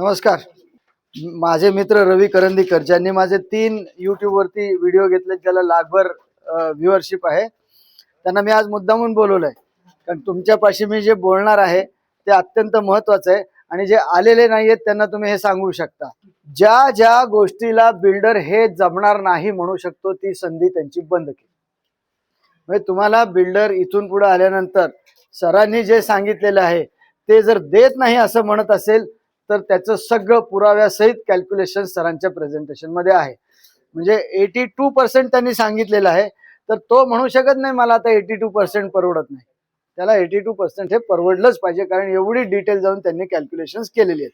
नमस्कार. माझे मित्र रवी करंदीकर ज्यांनी माझे 3 YouTube वरती व्हिडिओ घेतले, त्याला लाखभर व्ह्यूअरशिप आहे, त्यांना मी आज मुद्दामून बोलवलंय. कारण तुमच्यापाशी मी जे बोलणार आहे ते अत्यंत महत्त्वाचं आहे आणि जे आलेले नाहीयेत त्यांना तुम्ही हे सांगू शकता. ज्या ज्या गोष्टीला बिल्डर हे जमणार नाही म्हणू शकतो ती संधी त्यांची बंद केली. म्हणजे तुम्हाला बिल्डर इथून पुढे आल्यानंतर सरांनी जे सांगितलेलं आहे ते जर देत नाही असं म्हणत असेल तर त्याचं सगळं पुराव्यासहित कॅल्क्युलेशन सरांच्या प्रेझेंटेशन मध्ये आहे. म्हणजे 82% त्यांनी सांगितलेलं आहे, तर तो म्हणू शकत नाही मला आता 82% परवडत नाही. त्याला 82% हे परवडलंच पाहिजे, कारण एवढी डिटेल जाऊन त्यांनी कॅल्क्युलेशन्स केलेली आहेत.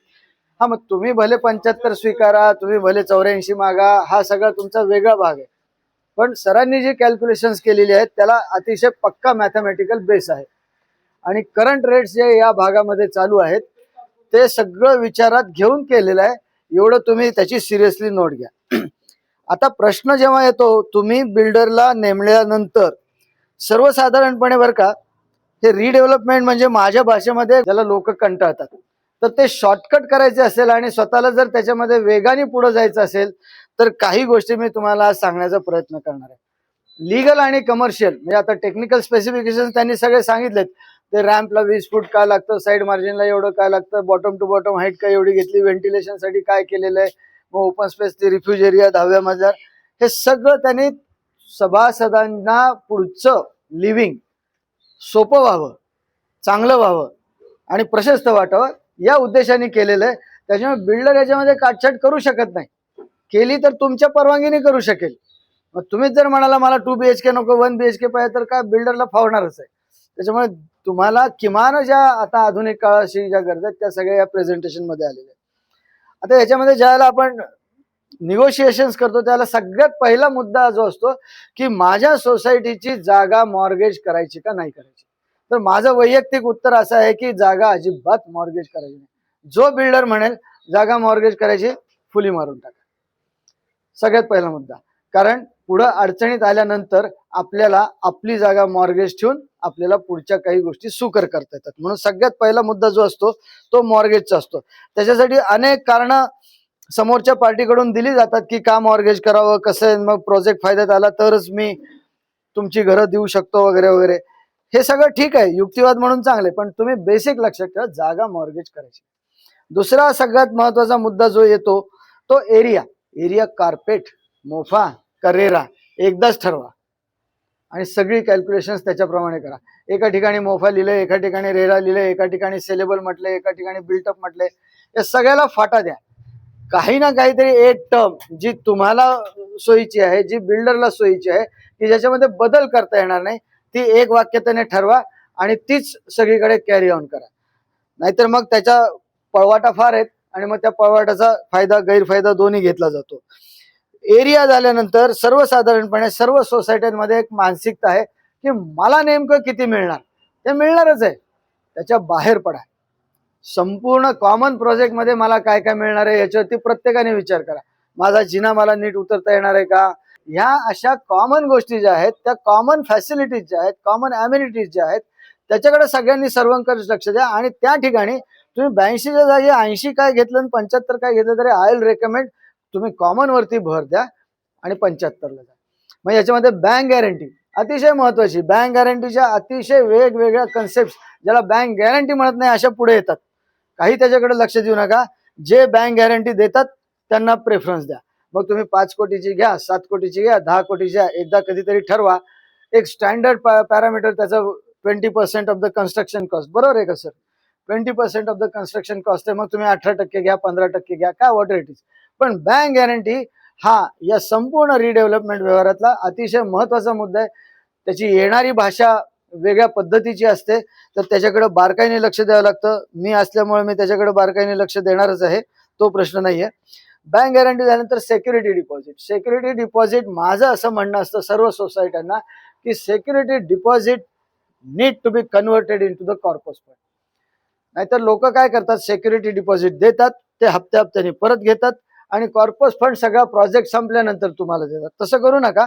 हा, मग तुम्ही भले 75 स्वीकारा, तुम्ही भले 84 मागा, हा सगळा तुमचा वेगळा भाग आहे. पण सरांनी जी कॅल्क्युलेशन्स केलेली आहेत त्याला अतिशय पक्का मॅथमॅटिकल बेस आहे आणि करंट रेट्स जे या भागामध्ये चालू आहेत ते सगळं विचारात घेऊन केलेलं आहे. एवढं तुम्ही त्याची सिरियसली नोट घ्या. आता प्रश्न जेव्हा येतो, तुम्ही बिल्डरला नेमल्यानंतर सर्वसाधारणपणे बरं का, हे रिडेव्हलपमेंट म्हणजे माझ्या भाषेमध्ये ज्याला लोक कंटाळतात, तर ते शॉर्टकट करायचे असेल आणि स्वतःला जर त्याच्यामध्ये वेगाने पुढे जायचं असेल तर काही गोष्टी मी तुम्हाला आज सांगण्याचा प्रयत्न करणार आहे. लीगल आणि कमर्शियल म्हणजे आता टेक्निकल स्पेसिफिकेशन त्यांनी सगळे सांगितलेत. ते रॅम्पला 20 फूट काय लागतं, साईड मार्जिनला एवढं काय लागतं, बॉटम टू बॉटम हाईट काय एवढी घेतली, व्हेंटिलेशनसाठी काय केलेलं आहे, मग ओपन स्पेस ते रिफ्यूज एरिया 10व्या मजल्यावर, हे सगळं त्यांनी सभासदांना पुढचं लिव्हिंग सोपं व्हावं, चांगलं व्हावं आणि प्रशस्त वाटावं या उद्देशाने केलेलं आहे. त्याच्यामुळे बिल्डर याच्यामध्ये काटछाट करू शकत नाही. केली तर तुमच्या परवानगीने करू शकेल. मग तुम्हीच जर म्हणाला मला 2 BHK नको 1 BHK पाहिजे तर काय बिल्डरला फावणारच आहे. त्याच्यामुळे तुम्हाला किमान ज्या आता आधुनिक काळाशी ज्या गरजा आहेत त्या सगळ्या या प्रेझेंटेशन मध्ये आलेल्या आहेत. आता याच्यामध्ये ज्याला आपण निगोशिएशन्स करतो त्याला सगळ्यात पहिला मुद्दा जो असतो की माझ्या सोसायटीची जागा मॉर्गेज करायची का नाही करायची. तर माझं वैयक्तिक उत्तर असं आहे की जागा अजिबात मॉर्गेज करायची नाही. जो बिल्डर म्हणेल जागा मॉर्गेज करायची, फुली मारून टाका. सगळ्यात पहिला मुद्दा. कारण पुढे अडचणीत आल्यानंतर आपल्याला आपली जागा मॉर्गेज ठेवून आपल्याला पुढच्या काही गोष्टी सुकर करता येतात. म्हणून सगळ्यात पहिला मुद्दा जो असतो तो मॉर्गेजचा असतो. त्याच्यासाठी अनेक कारणं समोरच्या पार्टीकडून दिली जातात की का मॉर्गेज करावं, कसं आहे, मग प्रोजेक्ट फायद्यात आला तरच मी तुमची घरं देऊ शकतो वगैरे वगैरे. हे सगळं ठीक आहे, युक्तिवाद म्हणून चांगले, पण तुम्ही बेसिक लक्षात ठेवा जागा मॉर्गेज करायची. दुसरा सगळ्यात महत्वाचा मुद्दा जो येतो तो एरिया कार्पेट, मोफा, करेरा एकदाच ठरवा आणि सगळी कॅल्क्युलेशन्स त्याच्याप्रमाणे करा. एका ठिकाणी मोफा लिहिले, एका ठिकाणी रेरा लिहिले, एका ठिकाणी सेलेबल म्हटले, एका ठिकाणी बिल्टअप म्हटले. या सगळ्याला फाटा द्या. काही ना काहीतरी एक टर्म जी तुम्हाला सोयीची आहे, जी बिल्डरला सोयीची आहे, की ज्याच्यामध्ये बदल करता येणार नाही, ती एक वाक्यतेने ठरवा आणि तीच सगळीकडे कॅरी ऑन करा. नाहीतर मग त्याच्या पळवाटा फार आहेत आणि मग त्या पळवाटाचा फायदा गैरफायदा दोन्ही घेतला जातो. एरिया झाल्यानंतर सर्वसाधारणपणे सर्व सोसायट्यांमध्ये एक मानसिकता आहे की मला नेमकं किती मिळणार, ते मिळणारच आहे, त्याच्या बाहेर पडा. संपूर्ण कॉमन प्रोजेक्ट मध्ये मला काय काय मिळणार आहे याच्यावरती प्रत्येकाने विचार करा. माझा जिना मला नीट उतरता येणार आहे का. ह्या अशा कॉमन गोष्टी ज्या आहेत, त्या कॉमन फॅसिलिटीज ज्या आहेत, कॉमन अम्युनिटीज ज्या आहेत, त्याच्याकडे सगळ्यांनी सर्वंकष लक्ष द्या. आणि त्या ठिकाणी तुम्ही 82च्या जागी 80 काय घेतलं आणि 75 काय घेतलं तरी आय विल रेकमेंड तुम्ही कॉमन वरती भर द्या आणि 75ला जा. मग याच्यामध्ये बँक गॅरंटी अतिशय महत्वाची. बँक गॅरंटीच्या अतिशय वेगवेगळ्या कन्सेप्ट, ज्याला बँक गॅरंटी म्हणत नाही अशा पुढे येतात. काही त्याच्याकडे लक्ष देऊ नका. जे बँक गॅरंटी देतात त्यांना प्रेफरन्स द्या. मग तुम्ही 5 कोटीची घ्या, 7 कोटीची घ्या, 10 कोटीची घ्या, एकदा कधीतरी ठरवा. एक स्टँडर्ड पॅरामीटर त्याचं 20% ऑफ द कन्स्ट्रक्शन कॉस्ट, बरोबर आहे का sir. 20% of the construction cost आहे, मग तुम्ही 18% घ्या, 15% घ्या, काय वॉट इट इज. पण बँक गॅरंटी हा या संपूर्ण रिडेव्हलपमेंट व्यवहारातला अतिशय महत्वाचा मुद्दा आहे. त्याची येणारी भाषा वेगळ्या पद्धतीची असते, तर त्याच्याकडे बारकाईने लक्ष द्यावं लागतं. मी असल्यामुळे मी त्याच्याकडे बारकाईने लक्ष देणारच आहे, तो प्रश्न नाहीये. बँक गॅरंटी झाल्यानंतर सेक्युरिटी डिपॉझिट. सेक्युरिटी डिपॉझिट माझं असं म्हणणं असतं सर्व सोसायट्यांना की security deposit need to be converted into the corpus fund. नाहीतर लोक काय करतात, सेक्युरिटी डिपॉझिट देतात, ते हप्त्या हप्त्याने परत घेतात आणि कॉर्पस फंड सगळा प्रोजेक्ट संपल्यानंतर तुम्हाला देतात. तसं करू नका.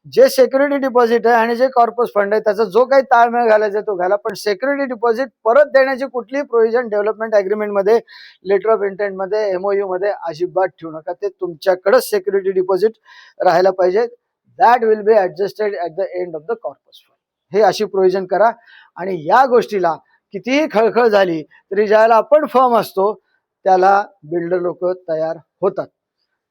जे सिक्युरिटी डिपॉझिट आहे आणि जे कॉर्पस फंड आहे त्याचा जो काही ताळमेळ घालायचा तो घाला, पण सिक्युरिटी डिपॉझिट परत देण्याची कुठलीही प्रोव्हिजन डेव्हलपमेंट अग्रीमेंट मध्ये, लेटर ऑफ इंटेंट मध्ये, एमओयू मध्ये अजिबात ठेवू नका. ते तुमच्याकडेच सिक्युरिटी डिपॉझिट राहायला पाहिजे. That will be adjusted at the end of the corpus fund. हे अशी प्रोव्हिजन करा. आणि या गोष्टीला कितीही खळखळ झाली तरी ज्याला आपण फर्म असतो त्याला बिल्डर लोक तयार होतात.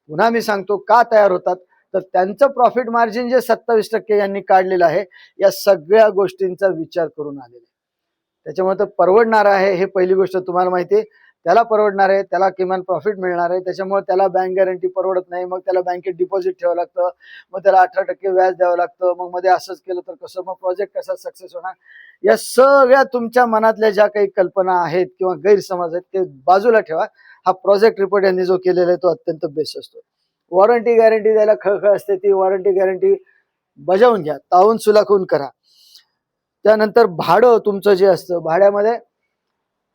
पुन्हा मी सांगतो का तयार होतात, तर त्यांचं प्रॉफिट मार्जिन जे 27% यांनी काढलेलं आहे या सगळ्या गोष्टींचा विचार करून आलेला आहे. त्याच्यामुळे तर परवडणार आहे, हे पहिली गोष्ट तुम्हाला माहिती आहे. त्याला परवडणार आहे, त्याला किमान प्रॉफिट मिळणार आहे, त्याच्यामुळे त्याला बँक गॅरंटी परवडत नाही, मग त्याला बँकेत डिपॉझिट ठेवावं लागतं, मग त्याला 18% व्याज द्यावं लागतं, मग मध्ये असंच केलं तर कसं, मग प्रोजेक्ट कसा सक्सेस होणार. या सगळ्या तुमच्या मनातल्या ज्या काही कल्पना आहेत किंवा गैरसमज आहेत ते बाजूला ठेवा. हा प्रोजेक्ट रिपोर्ट यांनी जो केलेला आहे तो अत्यंत बेस्ट असतो. वॉरंटी गॅरंटी द्यायला खळखळ असते, ती वॉरंटी गॅरंटी बजावून घ्या, तावून सुलाखून करा. त्यानंतर भाडं तुमचं जे असतं, भाड्यामध्ये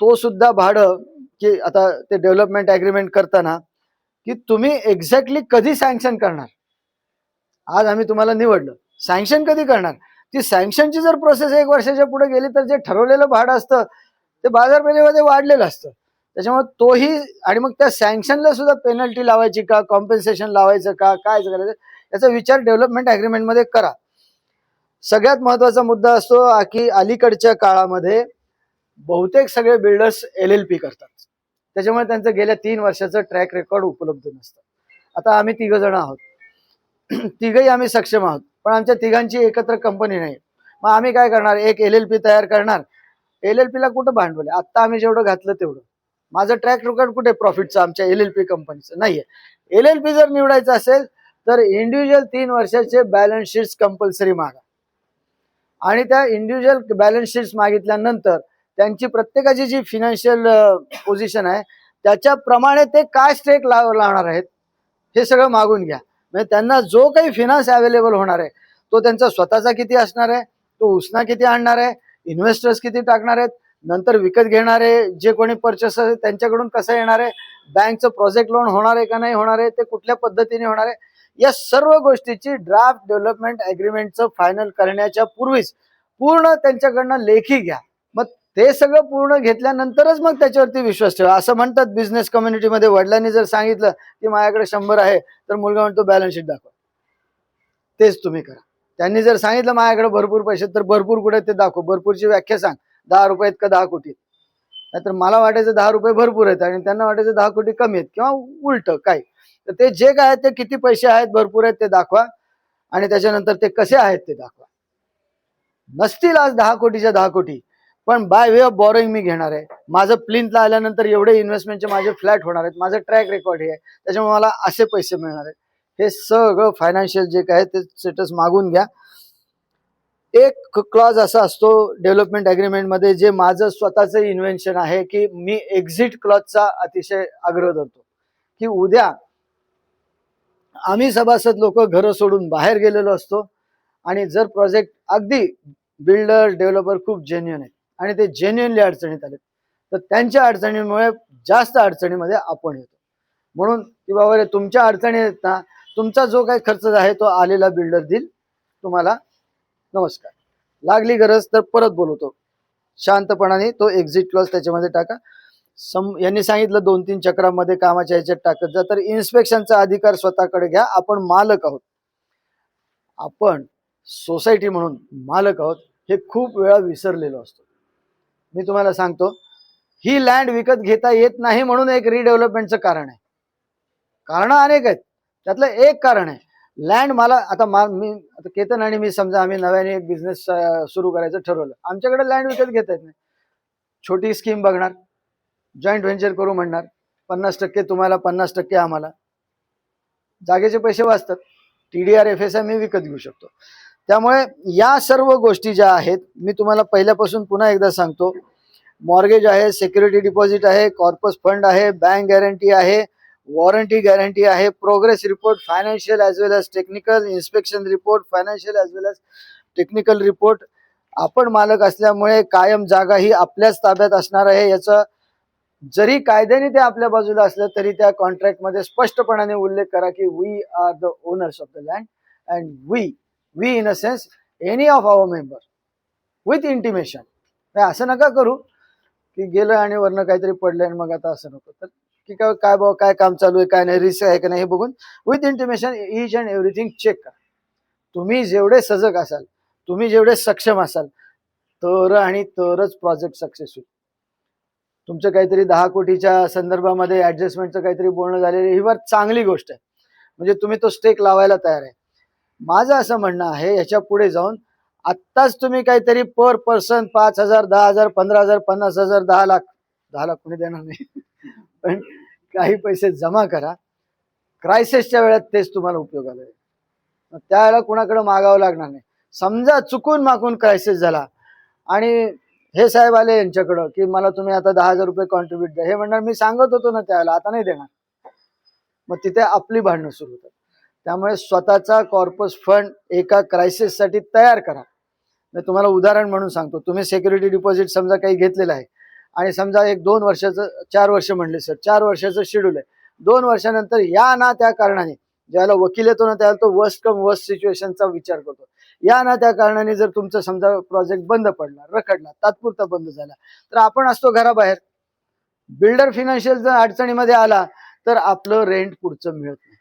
तो सुद्धा भाडं की आता ते डेव्हलपमेंट अग्रीमेंट करताना की तुम्ही एक्झॅक्टली कधी सँक्शन करणार. आज आम्ही तुम्हाला निवडलं, सँक्शन कधी करणार, ती सँक्शनची जर प्रोसेस 1 वर्षाच्या पुढे गेली तर जे ठरवलेलं भाडं असतं ते बाजारपेठेमध्ये वाढलेलं असतं. त्याच्यामुळे तोही, आणि मग त्या सँक्शनला सुद्धा पेनल्टी लावायची का, कॉम्पेन्सेशन लावायचं का, काय करायचं याचा विचार डेव्हलपमेंट अग्रीमेंटमध्ये करा. सगळ्यात महत्वाचा मुद्दा असतो की अलीकडच्या काळामध्ये बहुतेक सगळे बिल्डर्स LLP करतात. त्याच्यामुळे त्यांचं गेल्या 3 वर्षाचं ट्रॅक रेकॉर्ड उपलब्ध नसतं. आता आम्ही 3 जण आहोत, तिघही आम्ही सक्षम आहोत, पण आमच्या तिघांची एकत्र कंपनी नाही. मग आम्ही काय करणार, एक LLP तयार करणार. LLP ला कुठं भांडवल आहे, आता आम्ही जेवढं घातलं तेवढं. माझं ट्रॅक रेकॉर्ड कुठे प्रॉफिटचं आमच्या LLP कंपनीचं नाहीये. LLP जर निवडायचं असेल तर इंडिव्हिज्युअल 3 वर्षाचे बॅलन्स शीट्स कंपल्सरी मागा. आणि त्या इंडिव्हिज्युअल बॅलन्स शीट्स मागितल्यानंतर त्यांची प्रत्येकाची जी फिनान्शियल पोझिशन आहे त्याच्याप्रमाणे ते काय स्टेक लावणार आहेत हे सगळं मागून घ्या. म्हणजे त्यांना जो काही फिनान्स अवेलेबल होणार आहे तो त्यांचा स्वतःचा किती असणार आहे, तो उसना किती आणणार आहे, इन्व्हेस्टर्स किती टाकणार आहेत, नंतर विकत घेणारे जे कोणी पर्चेसर त्यांच्याकडून कसं येणार आहे, बँकचं प्रोजेक्ट लोन होणार आहे का नाही होणार आहे, ते कुठल्या पद्धतीने होणार आहे, या सर्व गोष्टीची ड्राफ्ट डेव्हलपमेंट अग्रीमेंटचं फायनल करण्याच्या पूर्वीच पूर्ण त्यांच्याकडनं लेखी घ्या. मग ते सगळं पूर्ण घेतल्यानंतरच मग त्याच्यावरती विश्वास ठेवा. असं म्हणतात बिझनेस कम्युनिटीमध्ये, वडिलांनी जर सांगितलं की माझ्याकडे 100 आहे तर मुलगा म्हणतो बॅलन्स शीट दाखवा. तेच तुम्ही करा. त्यांनी जर सांगितलं माझ्याकडे भरपूर पैसे, तर भरपूर कुठे ते दाखव. भरपूरची व्याख्या सांग, 10 रुपये आहेत का 10 कोटी. नाहीतर मला वाटायचं 10 रुपये भरपूर आहेत आणि त्यांना वाटायचं 10 कोटी कमी आहेत किंवा उलट काय. तर ते जे काय आहेत ते किती पैसे आहेत, भरपूर आहेत ते दाखवा आणि त्याच्यानंतर ते कसे आहेत ते दाखवा. नसतील आज 10 कोटीच्या 10 कोटी, पण बाय वे ऑफ बॉरोइंग मी घेणार आहे. माझं प्लिंथला आल्यानंतर एवढे इन्व्हेस्टमेंटचे माझे फ्लॅट होणार आहेत, माझं ट्रॅक रेकॉर्ड हे आहे, त्याच्यामुळे मला असे पैसे मिळणार आहेत. हे सगळं फायनान्शियल जे काय ते स्टेटस मागून घ्या. एक क्लॉज असा असतो डेव्हलपमेंट अग्रीमेंट मध्ये जे माझं स्वतःचं इन्व्हेन्शन आहे की मी एक्झिट क्लॉजचा अतिशय आग्रह धरतो की उद्या आम्ही सभासद लोक घरं सोडून बाहेर गेलेलो असतो आणि जर प्रोजेक्ट अगदी बिल्डर डेव्हलपर खूप जेन्युइन आहेत आणि ते जेन्युइनली अडचणीत आले तर त्यांच्या अडचणीमुळे जास्त अडचणीमध्ये आपण येतो. म्हणून की बाबा रे तुमच्या अडचणी आहेत ना, तुमचा जो काही खर्च आहे तो आलेला बिल्डर देईल तुम्हाला. नमस्कार, लागली गरज तर परत बोलवतो. शांतपणाने तो एक्झिट क्लॉज त्याच्यामध्ये टाका. यांनी सांगितलं 2-3 चक्रामध्ये कामाच्या ह्याच्यात टाकत जा, तर इन्स्पेक्शनचा अधिकार स्वतःकडे घ्या. आपण मालक आहोत, आपण सोसायटी म्हणून मालक आहोत हे खूप वेळा विसरलेलो असतो. मी तुम्हाला सांगतो, ही लँड विकत घेता येत नाही म्हणून एक रिडेव्हलपमेंटचं कारण आहे. कारण अनेक आहेत, त्यातलं एक कारण आहे लँड. मला आता मी आता केतन आणि मी समजा आम्ही नव्याने एक बिझनेस सुरू करायचं ठरवलं, आमच्याकडे लँड विकत घेता येत नाही. छोटी स्कीम बघणार, जॉईंट व्हेंचर करू म्हणणार, 50% तुम्हाला 50% आम्हाला, जागेचे पैसे वाचतात. TDR FSI मी विकत घेऊ शकतो. त्यामुळे या सर्व गोष्टी ज्या आहेत मी तुम्हाला पहिल्यापासून पुन्हा एकदा सांगतो, मॉर्गेज आहे, सिक्युरिटी डिपॉझिट आहे, कॉर्पस फंड आहे, बँक गॅरंटी आहे, वॉरंटी गॅरंटी आहे, progress report, financial as well as technical, inspection report, financial as well as technical report. आपण मालक असल्यामुळे कायम जागा ही आपल्याच ताब्यात असणार आहे. याचा जरी कायद्याने ते आपल्या बाजूला असलं तरी त्या कॉन्ट्रॅक्टमध्ये स्पष्टपणाने उल्लेख करा की we are the owners of the land and we we in a sense any of our member with intimation. असं नका करू की गेलं आणि वरनं काहीतरी पडलं आणि मग आता असं नको. तर की काय काय बाबा काय काम चालू आहे, काय नाही, रिस्क आहे का नाही हे बघून with intimation each and everything check करा. तुम्ही जेवढे सजग असाल, तुम्ही जेवढे सक्षम असाल, तरच प्रोजेक्ट सक्सेस होईल. तुमचं काहीतरी 10 कोटीच्या संदर्भामध्ये ऍडजस्टमेंटचं काहीतरी बोलणं झालेलं ही फार चांगली गोष्ट आहे. म्हणजे तुम्ही तो स्टेक लावायला तयार आहे. माझं असं म्हणणं आहे याच्या पुढे जाऊन आत्ताच तुम्ही काहीतरी पर पर्सन 5,000, 10,000, 15,000, 50,000, 10 लाख, 10 लाख कोणी देणार नाही पण काही पैसे जमा करा. क्रायसिसच्या वेळात तेच तुम्हाला उपयोगाला येईल. त्यावेळेला कुणाकडे मागावं लागणार नाही. समजा चुकून मागून क्रायसिस झाला आणि हे साहेब आले यांच्याकडं की मला तुम्ही आता 10,000 रुपये कॉन्ट्रीब्युट द्या, हे म्हणणार मी सांगत होतो ना त्यावेळेला, आता नाही देणार. मग तिथे आपली भांडणं सुरू होतात. त्यामुळे स्वतःचा कॉर्पस फंड एका क्रायसिससाठी तयार करा. मी तुम्हाला उदाहरण म्हणून सांगतो. तुम्ही सिक्युरिटी डिपॉझिट समजा काही घेतलेलं आहे आणि समजा एक 2 वर्षाचं, 4 वर्ष म्हणले सर, 4 वर्षाचं शेड्यूल आहे. 2 वर्षानंतर या ना त्या कारणाने, ज्याला वकील येतो ना त्याला तो वर्स्ट कम वर्स्ट सिच्युएशनचा विचार करतो. या ना त्या कारणाने जर तुमचं समजा प्रोजेक्ट बंद पडला, रखडला, तात्पुरता बंद झाला, तर आपण असतो घराबाहेर. बिल्डर फायनान्शियल जर अडचणीमध्ये आला तर आपलं रेंट पुढचं मिळत नाही.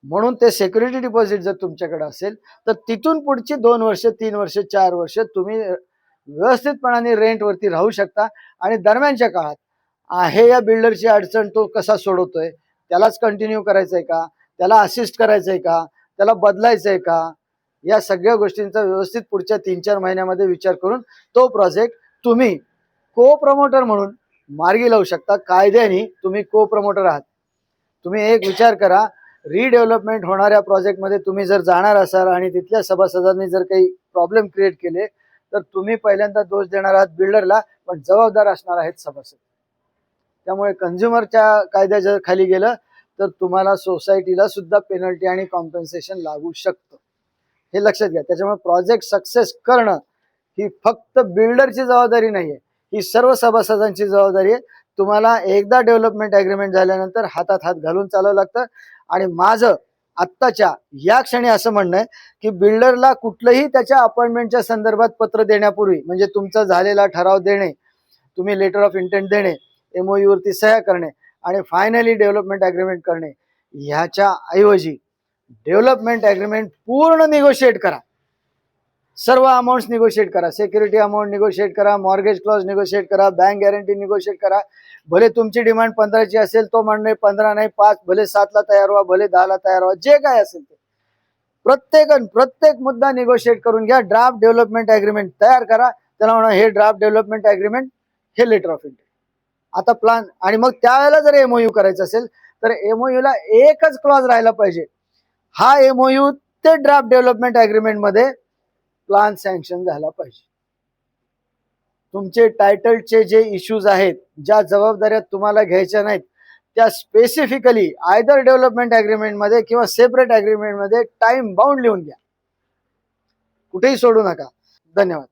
म्हणून ते सिक्युरिटी डिपॉझिट जर तुमच्याकडे असेल तर तिथून पुढची 2 वर्ष, 3 वर्ष, 4 वर्ष तुम्ही व्यवस्थितपणाने रेंटवरती राहू शकता. आणि दरम्यानच्या काळात आहे या बिल्डरची अडचण तो कसा सोडवतोय, त्यालाच कंटिन्यू करायचंय का, त्याला असिस्ट करायचंय का, त्याला बदलायचंय का, या सगळ्या गोष्टींचा व्यवस्थित पुढच्या 3-4 महिन्यामध्ये विचार करून तो प्रोजेक्ट तुम्ही को प्रमोटर म्हणून मार्गी लावू शकता. कायद्याने तुम्ही को प्रमोटर आहात. तुम्ही एक विचार करा, रिडेव्हलपमेंट होणाऱ्या प्रोजेक्टमध्ये तुम्ही जर जाणार असाल आणि तिथल्या सभासदांनी जर काही प्रॉब्लेम क्रिएट केले तर तुम्ही पहिल्यांदा दोष देणार आहात बिल्डरला, पण जबाबदार असणार आहेत सभासद. त्यामुळे कंझ्युमरच्या कायद्याच्या खाली गेलं तर तुम्हाला सोसायटीला सुद्धा पेनल्टी आणि कॉम्पेन्सेशन लागू शकतं. हे लक्षात घ्या. त्याच्यामुळे प्रोजेक्ट सक्सेस करणं ही फक्त बिल्डरची जबाबदारी नाहीये, ही सर्व सभासदांची जबाबदारी आहे. तुम्हाला एकदा डेव्हलपमेंट अग्रीमेंट झाल्यानंतर हातात हात घालून चालावं लागतं. आणि माझं आत्ताच्या या क्षणी असं म्हणणं आहे की बिल्डरला कुठलंही त्याच्या अपॉइंटमेंटच्या संदर्भात पत्र देण्यापूर्वी, म्हणजे तुमचा झालेला ठराव देणे, तुम्ही लेटर ऑफ इंटेंट देणे, MOU वरती सह्या करणे आणि फायनली डेव्हलपमेंट अग्रीमेंट करणे, ह्याच्या ऐवजी डेव्हलपमेंट अग्रीमेंट पूर्ण निगोशिएट करा. सर्व अमाऊंट्स निगोशिएट करा. सिक्युरिटी अमाऊंट निगोशिएट करा, मॉर्गेज क्लॉज निगोशिएट करा, बँक गॅरंटी निगोशिएट करा. भले तुमची डिमांड 15ची असेल, तो म्हणणे 15 नाही 5, भले 7ला तयार व्हा, भले 10ला तयार व्हा, जे काय असेल ते प्रत्येक मुद्दा निगोशिएट करून घ्या. ड्राफ्ट डेव्हलपमेंट अग्रीमेंट तयार करा. त्याला म्हणा हे ड्राफ्ट डेव्हलपमेंट अग्रीमेंट, हे लेटर ऑफ इंटेंट, आता प्लान. आणि मग त्यावेळेला जर MOU करायचं असेल तर MOU ला एकच क्लॉज राहायला पाहिजे. हा MOU ते ड्राफ्ट डेव्हलपमेंट अग्रीमेंट मध्ये प्लान सँक्शन झाला पाहिजे. तुमचे टायटलचे जे इश्यूज आहेत, ज्या जबाबदाऱ्या तुम्हाला घ्यायच्या नाहीत, त्या स्पेसिफिकली आयदर डेव्हलपमेंट अग्रीमेंट मध्ये किंवा सेपरेट अग्रीमेंट मध्ये टाइम बाउंड लिहून घ्या. कुठेही सोडू नका. धन्यवाद.